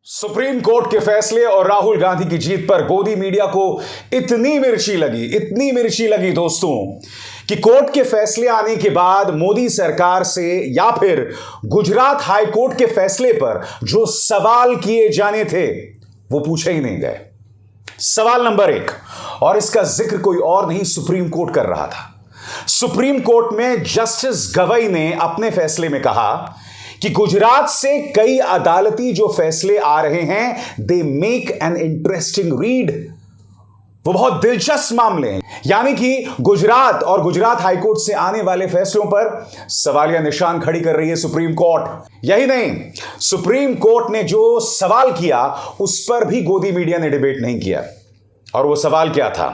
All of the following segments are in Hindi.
सुप्रीम कोर्ट के फैसले और राहुल गांधी की जीत पर गोदी मीडिया को इतनी मिर्ची लगी दोस्तों कि कोर्ट के फैसले आने के बाद मोदी सरकार से या फिर गुजरात हाई कोर्ट के फैसले पर जो सवाल किए जाने थे वो पूछे ही नहीं गए। सवाल नंबर 1, और इसका जिक्र कोई और नहीं सुप्रीम कोर्ट कर रहा था। सुप्रीम कोर्ट में जस्टिस गवई ने अपने फैसले में कहा कि गुजरात से कई अदालती जो फैसले आ रहे हैं they make an interesting read, वो बहुत दिलचस्प मामले हैं। यानी कि गुजरात और गुजरात हाईकोर्ट से आने वाले फैसलों पर सवालिया निशान खड़ी कर रही है सुप्रीम कोर्ट। यही नहीं, सुप्रीम कोर्ट ने जो सवाल किया उस पर भी गोदी मीडिया ने डिबेट नहीं किया। और वो सवाल क्या था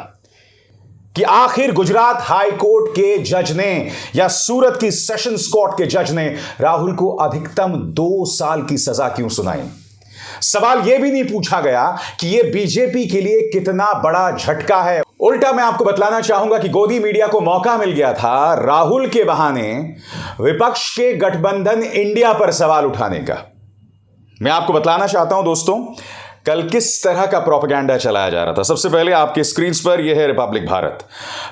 कि आखिर गुजरात हाई कोर्ट के जज ने या सूरत की सेशंस कोर्ट के जज ने राहुल को अधिकतम 2 साल की सजा क्यों सुनाई। सवाल यह भी नहीं पूछा गया कि यह बीजेपी के लिए कितना बड़ा झटका है। उल्टा मैं आपको बतलाना चाहूंगा कि गोदी मीडिया को मौका मिल गया था राहुल के बहाने विपक्ष के गठबंधन इंडिया पर सवाल उठाने का। मैं आपको बतलाना चाहता हूं दोस्तों कल किस तरह का प्रोपेगेंडा चलाया जा रहा था। सबसे पहले आपके स्क्रीन पर यह है रिपब्लिक भारत।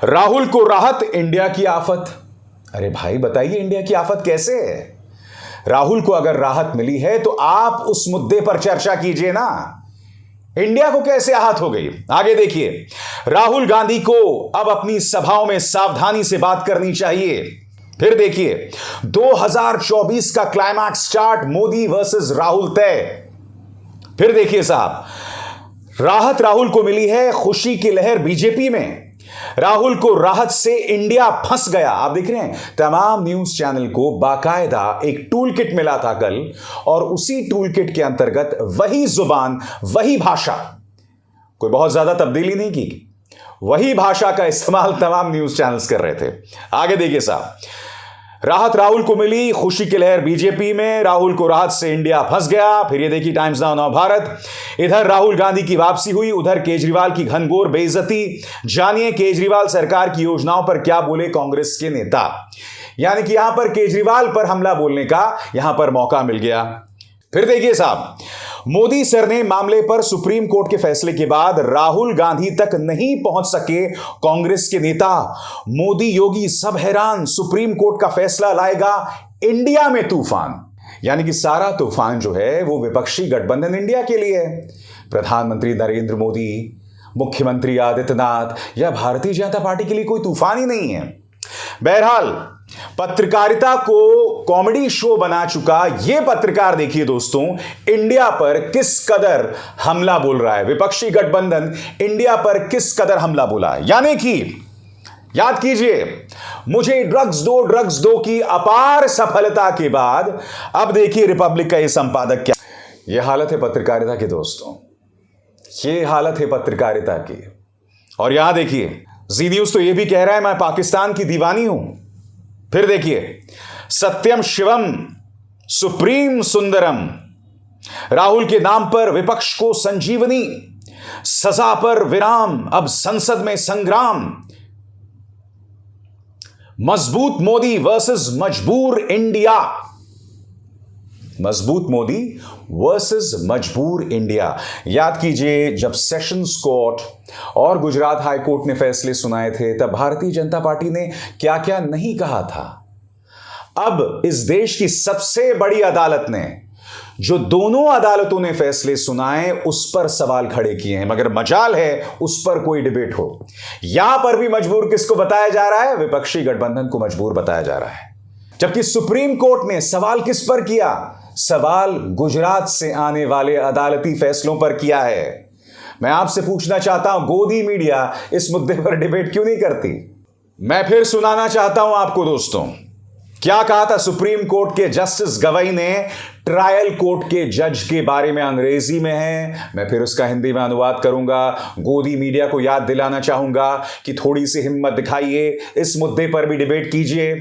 राहुल को राहत, इंडिया की आफत। अरे भाई बताइए इंडिया की आफत कैसे है? राहुल को अगर राहत मिली है तो आप उस मुद्दे पर चर्चा कीजिए ना। इंडिया को कैसे आहत हो गई? आगे देखिए, राहुल गांधी को अब अपनी सभाओं में सावधानी से बात करनी चाहिए। फिर देखिए 2024 का climax chart Modi versus Rahul तय। फिर देखिए साहब, राहत राहुल को मिली है, खुशी की लहर बीजेपी में। राहुल को राहत से इंडिया फंस गया। आप देख रहे हैं तमाम न्यूज चैनल को बाकायदा एक टूल किट मिला था कल, और उसी टूल किट के अंतर्गत वही जुबान, वही भाषा, कोई बहुत ज्यादा तब्दीली नहीं की, वही भाषा का इस्तेमाल तमाम न्यूज चैनल्स कर रहे थे। आगे देखिए साहब, राहत राहुल को मिली, खुशी की लहर बीजेपी में, राहुल को राहत से इंडिया फंस गया। फिर ये देखिए टाइम्स नाउ नव भारत, इधर राहुल गांधी की वापसी हुई, उधर केजरीवाल की घनघोर बेइज्जती। जानिए केजरीवाल सरकार की योजनाओं पर क्या बोले कांग्रेस के नेता। यानी कि यहां पर केजरीवाल पर हमला बोलने का यहां पर मौका मिल गया। फिर देखिए साहब, मोदी सर ने मामले पर सुप्रीम कोर्ट के फैसले के बाद राहुल गांधी तक नहीं पहुंच सके कांग्रेस के नेता। मोदी योगी सब हैरान, सुप्रीम कोर्ट का फैसला लाएगा इंडिया में तूफान। यानी कि सारा तूफान जो है वो विपक्षी गठबंधन इंडिया के लिए है। प्रधानमंत्री नरेंद्र मोदी, मुख्यमंत्री आदित्यनाथ या भारतीय जनता पार्टी के लिए कोई तूफान ही नहीं है। बहरहाल पत्रकारिता को कॉमेडी शो बना चुका यह पत्रकार देखिए दोस्तों इंडिया पर किस कदर हमला बोल रहा है। विपक्षी गठबंधन इंडिया पर किस कदर हमला बोला है। यानी कि याद कीजिए, मुझे ड्रग्स दो की अपार सफलता के बाद अब देखिए रिपब्लिक का यह संपादक क्या। यह हालत है पत्रकारिता की दोस्तों, यह हालत है पत्रकारिता की। और यहां देखिए जी न्यूज तो यह भी कह रहा है मैं पाकिस्तान की दीवानी हूं। फिर देखिए सत्यम शिवम सुप्रीम सुंदरम, राहुल के नाम पर विपक्ष को संजीवनी, सजा पर विराम, अब संसद में संग्राम। मजबूत मोदी वर्सेस मजबूर इंडिया, मजबूत मोदी वर्सेस मजबूर इंडिया। याद कीजिए जब सेशंस कोर्ट और गुजरात हाई कोर्ट ने फैसले सुनाए थे तब भारतीय जनता पार्टी ने क्या क्या नहीं कहा था। अब इस देश की सबसे बड़ी अदालत ने जो दोनों अदालतों ने फैसले सुनाए उस पर सवाल खड़े किए हैं, मगर मजाल है उस पर कोई डिबेट हो। यहां पर भी मजबूर किसको बताया जा रहा है? विपक्षी गठबंधन को मजबूर बताया जा रहा है। जबकि सुप्रीम कोर्ट ने सवाल किस पर किया? सवाल गुजरात से आने वाले अदालती फैसलों पर किया है। मैं आपसे पूछना चाहता हूं गोदी मीडिया इस मुद्दे पर डिबेट क्यों नहीं करती? मैं फिर सुनाना चाहता हूं आपको दोस्तों क्या कहा था सुप्रीम कोर्ट के जस्टिस गवई ने ट्रायल कोर्ट के जज के बारे में। अंग्रेजी में है, मैं फिर उसका हिंदी में अनुवाद करूंगा। गोदी मीडिया को याद दिलाना चाहूंगा कि थोड़ी सी हिम्मत दिखाइए, इस मुद्दे पर भी डिबेट कीजिए।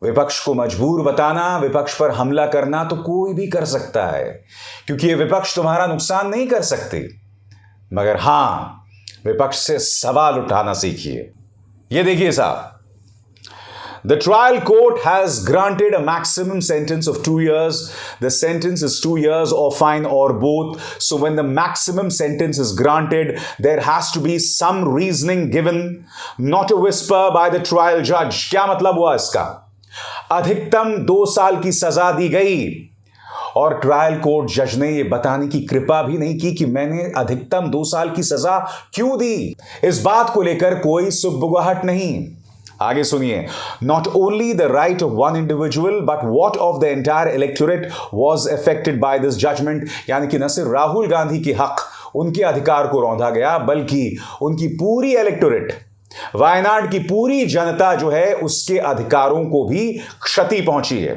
विपक्ष को मजबूर बताना, विपक्ष पर हमला करना तो कोई भी कर सकता है, क्योंकि ये विपक्ष तुम्हारा नुकसान नहीं कर सकती, मगर हां विपक्ष से सवाल उठाना सीखिए। ये देखिए साहब, The trial court has granted a maximum sentence of 2 years. The sentence is 2 years or fine or both. So when the maximum sentence is granted, there has to be some reasoning given, not a whisper by the trial judge. क्या मतलब हुआ इसका? अधिकतम 2 साल की सजा दी गई और ट्रायल कोर्ट जज ने यह बताने की कृपा भी नहीं की कि मैंने अधिकतम 2 साल की सजा क्यों दी। इस बात को लेकर कोई सुगबुगाहट नहीं। आगे सुनिए। Not only the right of one individual but what of the entire electorate was affected by this judgment, यानी कि न सिर्फ राहुल गांधी की हक, उनके अधिकार को रौंदा गया, बल्कि उनकी पूरी इलेक्टोरेट, वायनाड की पूरी जनता जो है उसके अधिकारों को भी क्षति पहुंची है।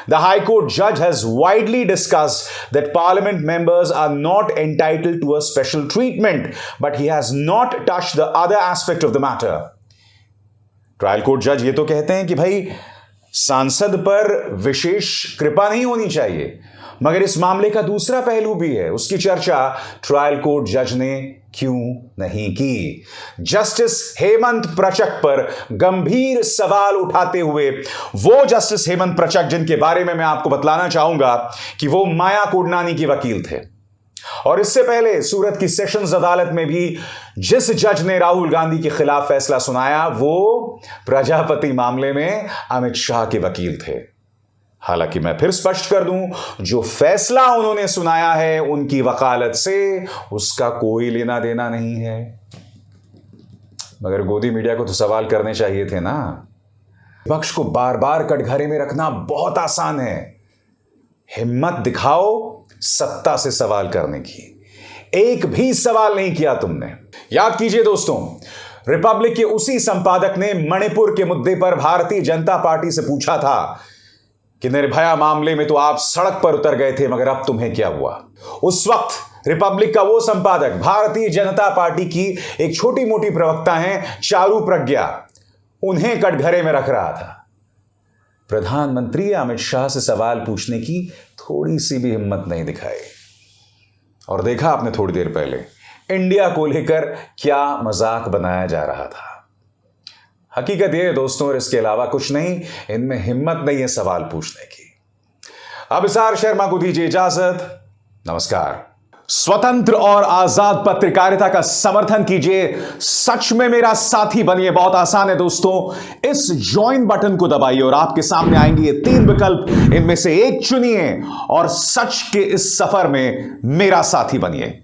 The High Court judge has widely discussed that Parliament members are not entitled to a special treatment, but he has not touched the other aspect of the matter. Trial court जज ये तो कहते हैं कि भाई सांसद पर विशेष कृपा नहीं होनी चाहिए, मगर इस मामले का दूसरा पहलू भी है, उसकी चर्चा ट्रायल कोर्ट जज ने क्यों नहीं की। जस्टिस हेमंत प्रचक पर गंभीर सवाल उठाते हुए वो जस्टिस हेमंत प्रचक जिनके बारे में मैं आपको बतलाना चाहूंगा कि वो माया कोडनानी के वकील थे, और इससे पहले सूरत की सेशंस अदालत में भी जिस जज ने राहुल गांधी के खिलाफ फैसला सुनाया वो प्रजापति मामले में अमित शाह के वकील थे। हालांकि मैं फिर स्पष्ट कर दूं, जो फैसला उन्होंने सुनाया है उनकी वकालत से उसका कोई लेना देना नहीं है। मगर गोदी मीडिया को तो सवाल करने चाहिए थे ना। विपक्ष को बार बार कटघरे में रखना बहुत आसान है, हिम्मत दिखाओ सत्ता से सवाल करने की। एक भी सवाल नहीं किया तुमने। याद कीजिए दोस्तों, रिपब्लिक के उसी संपादक ने मणिपुर के मुद्दे पर भारतीय जनता पार्टी से पूछा था कि निर्भया मामले में तो आप सड़क पर उतर गए थे, मगर अब तुम्हें क्या हुआ। उस वक्त रिपब्लिक का वो संपादक भारतीय जनता पार्टी की एक छोटी मोटी प्रवक्ता हैं चारू प्रज्ञा, उन्हें कटघरे में रख रहा था। प्रधानमंत्री अमित शाह से सवाल पूछने की थोड़ी सी भी हिम्मत नहीं दिखाई। और देखा आपने थोड़ी देर पहले इंडिया को लेकर क्या मजाक बनाया जा रहा था। हकीकत यह है दोस्तों, और इसके अलावा कुछ नहीं, इनमें हिम्मत नहीं है सवाल पूछने की। अभिसार शर्मा को दीजिए इजाजत। नमस्कार। स्वतंत्र और आजाद पत्रकारिता का समर्थन कीजिए, सच में मेरा साथी बनिए। बहुत आसान है दोस्तों, इस ज्वाइन बटन को दबाइए और आपके सामने आएंगे ये 3 विकल्प, इनमें से एक चुनिए और सच के इस सफर में मेरा साथी बनिए।